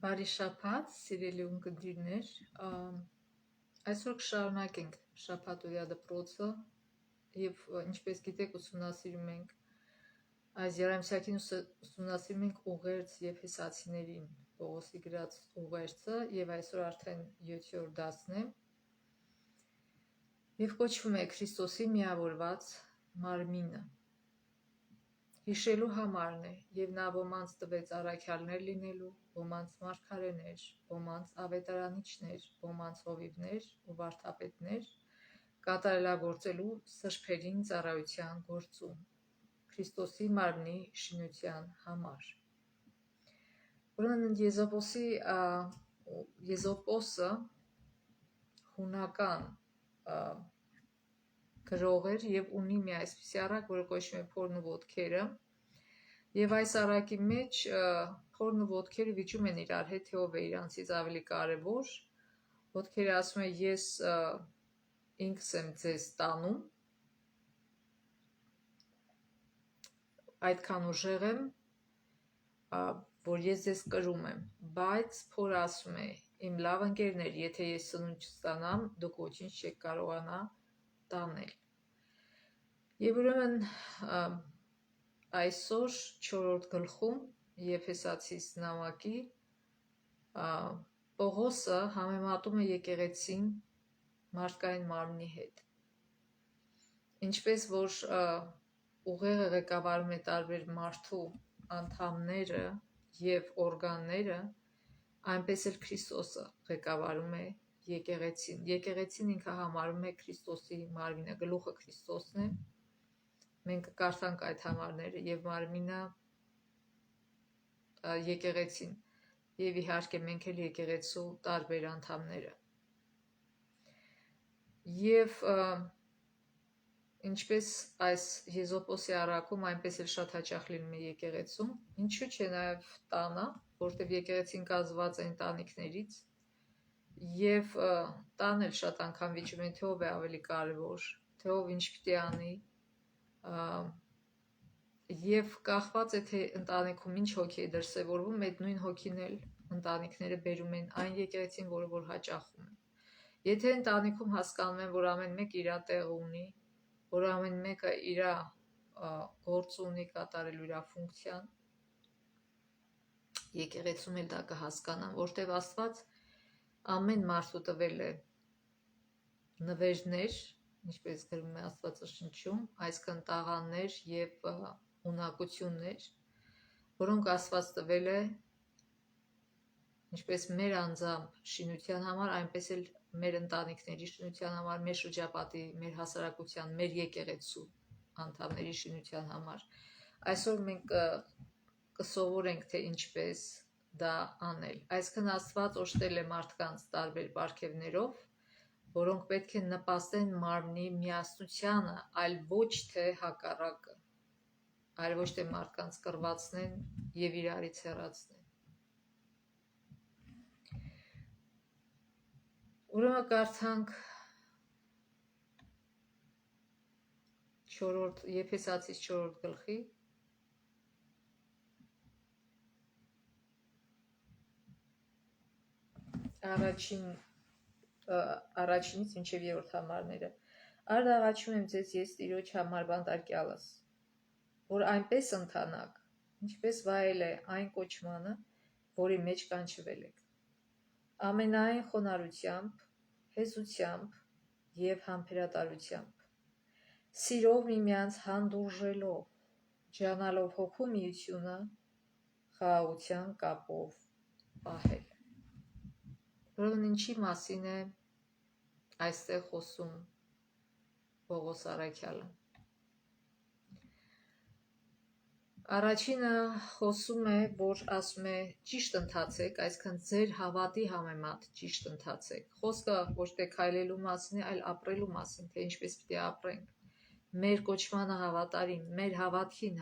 Բարի շաբաթ, սիրելի ունկնդիրներ, այսօր կշարունակենք շաբաթօրյա դպրոցը և ինչպես գիտեք ուսումնասիրում ենք այս Երեմիայի ուսումնասիրում ենք ուղերձ Եփեսացիներին Պողոսի գրած ուղերձը և այսօր արդեն 7-րդ դասն է և կոչվում է Քրիստոսի միավորված մարմինը։ Հիշելու համարն է, և նա ոմանց տվեց առաքյալներ լինելու, ոմանց մարգարեներ, ոմանց ավետարանիչներ, ոմանց հովիվներ ու վարդապետներ, կատարելագործելու սրբերին ծառայության գործում, Քրիստոսի մարմնի շինության համար։ Ուրեմն Եզոպոսը հունական գրող էր և ունի մի այսպիսի առակ, որը կոչվում է փորն ու ոտքերը, և այս առակի մեջ փորն ու ոտքերը վիճում են իրար հետ, թե ով է իրանցից ավելի կարևոր։ Ոտքերը ասում է, ես ինքս եմ ձեզ տանում, այդքան ուժեղ եմ, որ ես ձեզ կրում եմ, բայց փորը ասում է, իմ լավ ընկերներ, եթե ես սնունդ չստանամ, դուք ոչինչ չեք կարողանա տանել։ Եվ ուրեմն այսօր 4-րդ գլխում Եփեսացիս նամակի Պողոսը համեմատում է եկեղեցին մարդկային մարմնի հետ։ Ինչպես որ ուղեղը ղեկավարում է տարբեր մարդու անդամները և օրգանները, այնպես էլ Քրիստոսը ղեկավարում է եկեղեցին։ Եկեղեցին ինքը համարում է Քրիստոսի մարմինը, գլուխը Քրիստոսն է։ Մենք կկարդանք այդ համարները և մարմինը եկեղեցին և իհարկե մենք էլ եկեղեցու տարբեր անդամները։ Եվ ինչպես այս Եզոպոսի առակում, այնպես էլ շատ հաճախ լինում է եկեղեցում, ինչու՞ չէ նաև տանը, որտեղ եկեղեցին կազմված է ընտանիքներից, և տան էլ շատ անգամ վիճում են, թե ով է ավելի կարևոր, թե ով ինչ պիտի անի, և կախված է, թե ընտանիքում ինչ հոգի է դրսևորվում, այդ նույն հոգին էլ ընտանիքները բերում են այն եկեղեցին, որը որ հաճախում է։ Եթե ընտանիքում հասկանում են, որ ամեն մեկը իր տեղը ունի, որ ամեն մեկը իր գործը ունի կատարելու իր ֆունկցիան, եկեղեցում էլ դա կհասկանան, որտեղ Աստված ամեն մարդու տվել է նվերներ, ինչպես գրվում է Աստվածաշնչում, այսքան տաղանդներ և ունակություններ, որոնք Աստված տվել է ինչպես մեր անձամբ շինության համար, այնպես էլ մեր ընտանիքների շինության համար, մեր շրջապատի, մեր հասարակության, մեր եկեղեցու անդամների շինության համար։ Այսօր մենք կսովորենք, թե ինչպես դա անել։ Այսինքն Աստված օժտել է մարդկանց տարբեր պարգևներով, որոնք պետք է նպաստեն մարմնի միասնությանը, այլ ոչ թե հակառակը, այլ ոչ թե մարդկանց կռվածնեն և իրարից հեռացնեն։ Ուրեմն կարդանք Եփեսացիս 4-րդ գլխի առաջինից մինչև 3-րդ համարները։ Արդ աղաչում եմ ձեզ ես Տիրոջ համար բանտարկյալս, որ այնպես ընթանաք, ինչպես վայել է այն կոչմանը, որի մեջ կանչվել եք, ամենայն խոնարհությամբ, հեզությամբ և համբերատարությամբ, սիրով միմյանց հանդուրժելով, ջանալով հոգու միությունը, խաղաղության կապով պահել։ Ուրեմն ինչի մասին է այստեղ խոսում Պողոս առաքյալը։ Առաջինը խոսում է, որ ասում է ճիշտ ընթացեք, այսինքն ձեր հավատի համեմատ ճիշտ ընթացեք։ Խոսքը ոչ թե քայլելու մասին է, այլ ապրելու մասին, թե ինչպես պիտի ապրենք։ Մեր կոչմանը հավատարիմ, մեր հավատքին